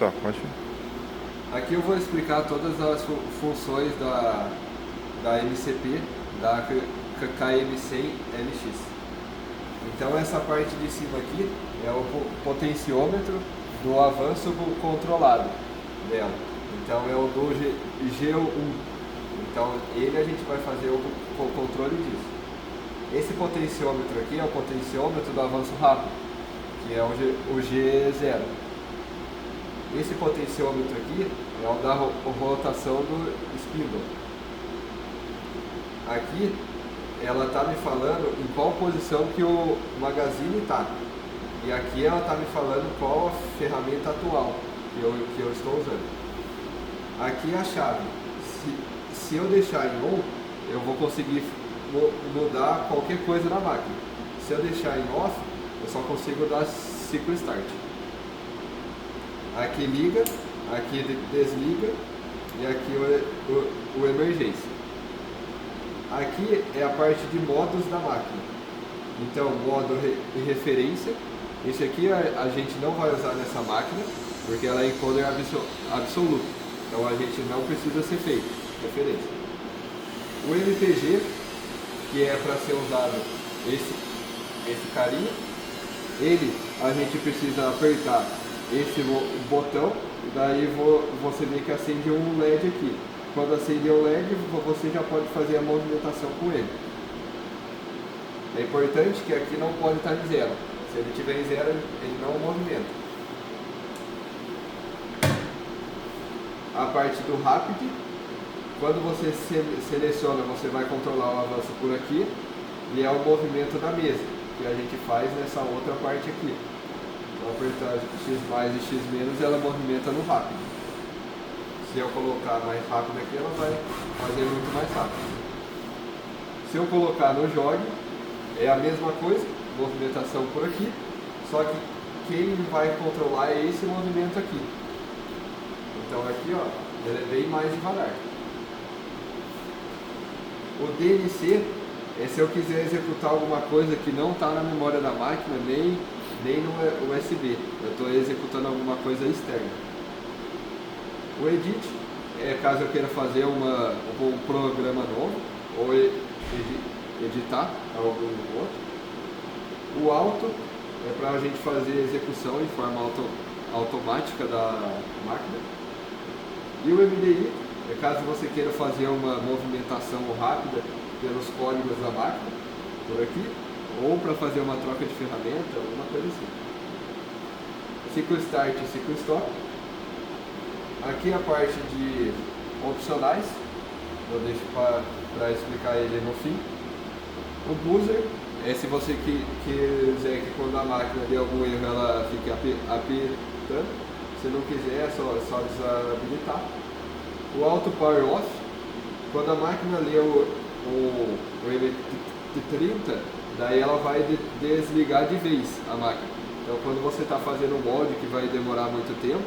Tá, pode. Aqui eu vou explicar todas as funções da MCP, da KM100LX. Então essa parte de cima aqui é o potenciômetro do avanço controlado dela. Então é o do G1. Então ele a gente vai fazer o controle disso. Esse potenciômetro aqui é o potenciômetro do avanço rápido, que é o G0. Esse potenciômetro aqui é o da rotação do spindle. Aqui ela está me falando em qual posição que o magazine está. E aqui ela está me falando qual a ferramenta atual que eu estou usando. Aqui a chave. Se eu deixar em on, eu vou conseguir mudar qualquer coisa na máquina. Se eu deixar em off, eu só consigo dar ciclo start. Aqui liga, aqui desliga e aqui o emergência. Aqui é a parte de modos da máquina. Então, modo de referência. Esse aqui a gente não vai usar nessa máquina, porque ela é encoder absoluto. Então a gente não precisa ser feito referência. O MPG, que é para ser usado esse carinha, ele a gente precisa apertar esse botão, e daí você vê que acende um LED aqui. Quando acender o LED, você já pode fazer a movimentação com ele. É importante que aqui não pode estar em zero. Se ele estiver em zero, ele não movimenta. A parte do Rapid, quando você seleciona, você vai controlar o avanço por aqui, e é o movimento da mesa, que a gente faz nessa outra parte aqui. Então, apertar X mais e X menos, ela movimenta no Rapid. Se eu colocar mais rápido aqui, ela vai fazer muito mais rápido. Se eu colocar no jogue, é a mesma coisa, movimentação por aqui, só que quem vai controlar é esse movimento aqui. Então aqui, ó, ele é bem mais devagar. O DNC é se eu quiser executar alguma coisa que não está na memória da máquina, nem no USB. Eu estou executando alguma coisa externa. O Edit é caso eu queira fazer um programa novo, ou editar algum outro. O Auto é para a gente fazer execução em forma automática da máquina. E o MDI é caso você queira fazer uma movimentação rápida pelos códigos da máquina, por aqui, ou para fazer uma troca de ferramenta, alguma coisa assim. Ciclo Start e Ciclo Stop. Aqui a parte de opcionais, eu deixo para explicar ele no fim. O Buzzer é se você quiser que quando a máquina der algum erro ela fique apitando. Se não quiser, é só desabilitar. O Auto Power Off, quando a máquina lê o MT30, daí ela vai desligar de vez a máquina. Então quando você está fazendo um molde que vai demorar muito tempo,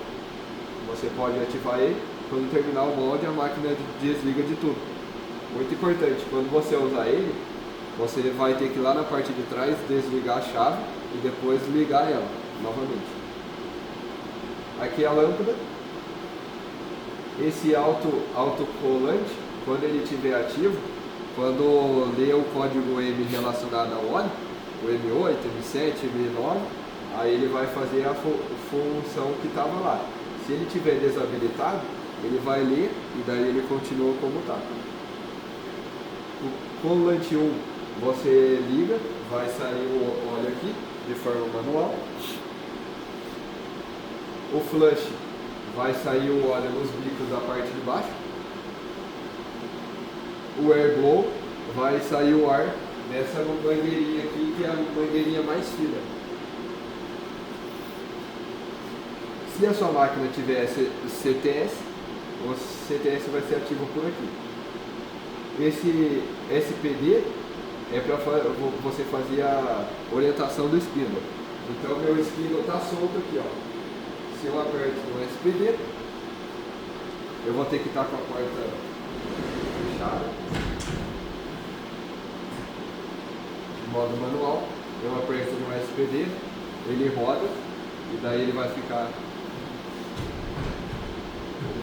você pode ativar ele. Quando terminar o molde, a máquina desliga de tudo. Muito importante, quando você usar ele, você vai ter que ir lá na parte de trás, desligar a chave e depois ligar ela novamente. Aqui é a lâmpada. Esse autocolante, quando ele estiver ativo, quando ler o código M relacionado ao óleo, o M8, M7, M9, aí ele vai fazer a função que estava lá. Se ele estiver desabilitado, ele vai ler e daí ele continua como está. O colante 1, você liga, vai sair o óleo aqui de forma manual. O flush, vai sair o óleo nos bicos da parte de baixo. O air blow, vai sair o ar nessa mangueirinha aqui, que é a mangueirinha mais fina. Se a sua máquina tiver CTS, o CTS vai ser ativo por aqui. Esse SPD é para você fazer a orientação do spindle. Então meu spindle está solto aqui, ó. Se eu aperto no SPD, eu vou ter que estar com a porta fechada. De modo manual, eu aperto no SPD, ele roda e daí ele vai ficar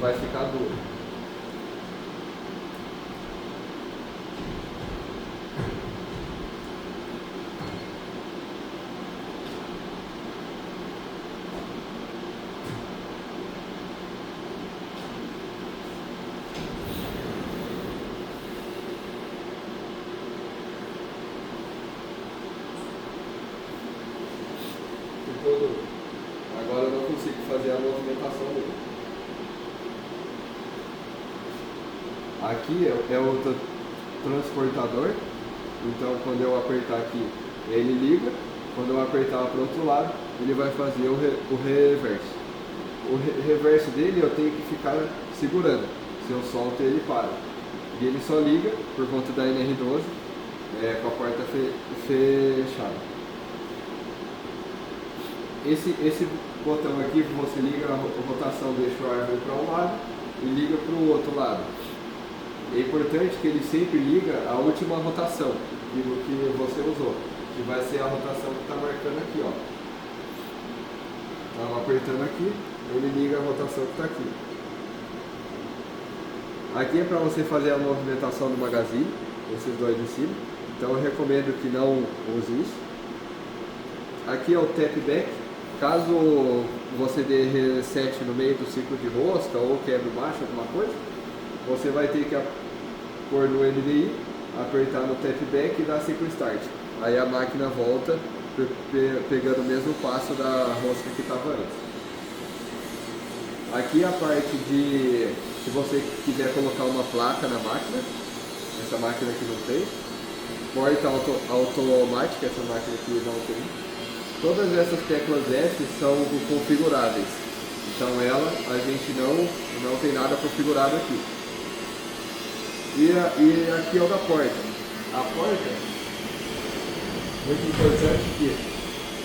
vai ficar duro. Agora eu não consigo fazer a movimentação dele. Aqui é o transportador, então quando eu apertar aqui ele liga, quando eu apertar para o outro lado ele vai fazer o reverso. O reverso dele eu tenho que ficar segurando, se eu solto ele para. E ele só liga por conta da NR12 com a porta fechada. Esse botão aqui você liga a rotação, deixa o ar vir para um lado e liga para o outro lado. É importante que ele sempre liga a última rotação que você usou, que vai ser a rotação que está marcando aqui, ó. Então apertando aqui, ele liga a rotação que está aqui. Aqui é para você fazer a movimentação do magazine, esses dois em cima. Então eu recomendo que não use isso. Aqui é o tap back. Caso você dê reset no meio do ciclo de rosca ou quebre o macho, alguma coisa, você vai ter que pôr no NDI, apertar no tap back e dar ciclo start. Aí a máquina volta pegando o mesmo passo da rosca que estava antes. Aqui a parte de, se você quiser colocar uma placa na máquina, essa máquina aqui não tem, porta automática, essa máquina aqui não tem. Todas essas teclas F são configuráveis, então a gente não tem nada configurado aqui. E aqui é o da porta. A porta, muito importante que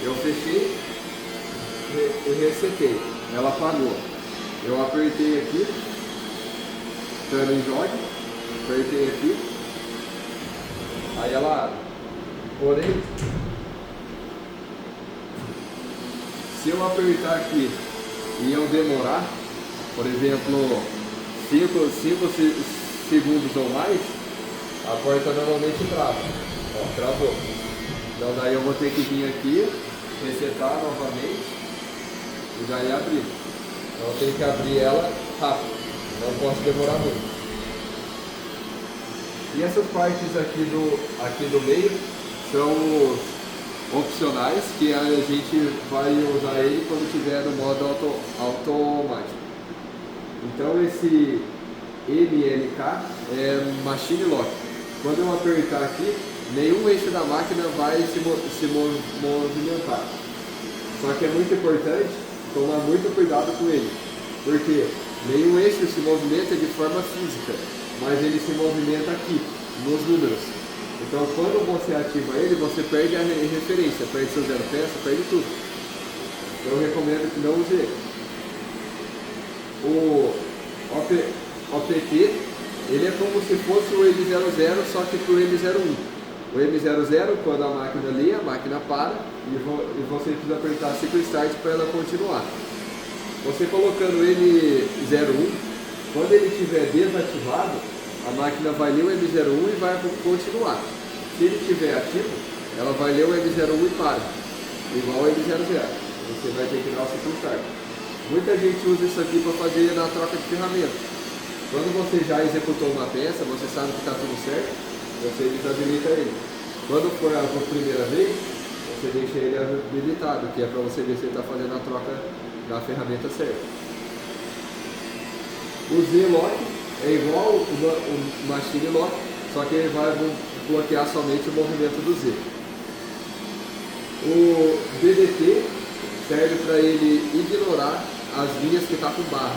eu fechei e resetei, ela apagou. Eu apertei aqui, turn jog, apertei aqui, aí ela abre. Porém, se eu apertar aqui e eu demorar, por exemplo, 5 segundos ou mais, a porta normalmente trava. Ó, travou. Então daí eu vou ter que vir aqui, resetar novamente e daí abrir. Então eu tenho que abrir ela rápido, não posso demorar muito. E essas partes aqui do meio são os opcionais, que a gente vai usar ele quando estiver no modo automático. Então esse MLK é Machine Lock. Quando eu apertar aqui, nenhum eixo da máquina vai se movimentar. Só que é muito importante tomar muito cuidado com ele, porque nenhum eixo se movimenta de forma física, mas ele se movimenta aqui, nos números. Então quando você ativa ele, você perde a referência, perde seu zero peça, perde tudo. Eu recomendo que não use ele. O OPT, ele é como se fosse o M00, só que para o M01. O M00, quando a máquina liga, a máquina para e você precisa apertar ciclo start para ela continuar. Você colocando o M01, quando ele estiver desativado, a máquina vai ler o M01 e vai continuar. Se ele estiver ativo, ela vai ler o M01 e para, igual ao M00. Você vai ter que dar o ciclo start. Muita gente usa isso aqui para fazer na troca de ferramenta. Quando você já executou uma peça, você sabe que está tudo certo, você desabilita ele. Quando for a primeira vez, você deixa ele habilitado, que é para você ver se ele está fazendo a troca da ferramenta certa. O Z-Lock é igual o Machine Lock, só que ele vai bloquear somente o movimento do Z. O DDT serve para ele ignorar as linhas que está com barra.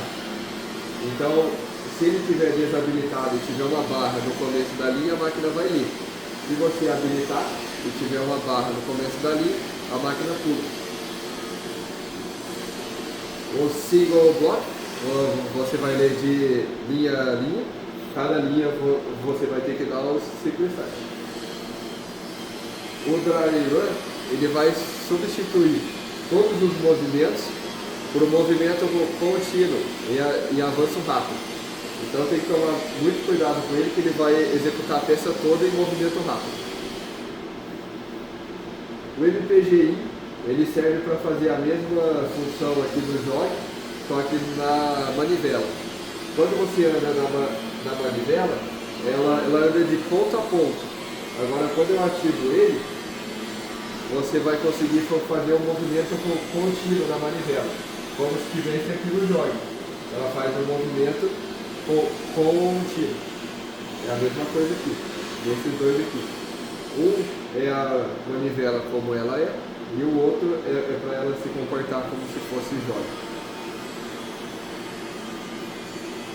Então, se ele estiver desabilitado e tiver uma barra no começo da linha, a máquina vai ler. Se você habilitar e tiver uma barra no começo da linha, a máquina pula. O Single Block, você vai ler de linha a linha. Cada linha você vai ter que dar os ciclo start. O Dry Run, ele vai substituir todos os movimentos para o movimento contínuo e avanço rápido. Então tem que tomar muito cuidado com ele, que ele vai executar a peça toda em movimento rápido. O MPGI ele serve para fazer a mesma função aqui do jogo, só que na manivela. Quando você anda na manivela, ela anda de ponta a ponta. Agora, quando eu ativo ele, você vai conseguir fazer um movimento contínuo na manivela, como se estivesse aqui no jogo. Ela faz um movimento contínuo. É a mesma coisa aqui, desses dois aqui. Um é a manivela como ela é, e o outro é para ela se comportar como se fosse jogo.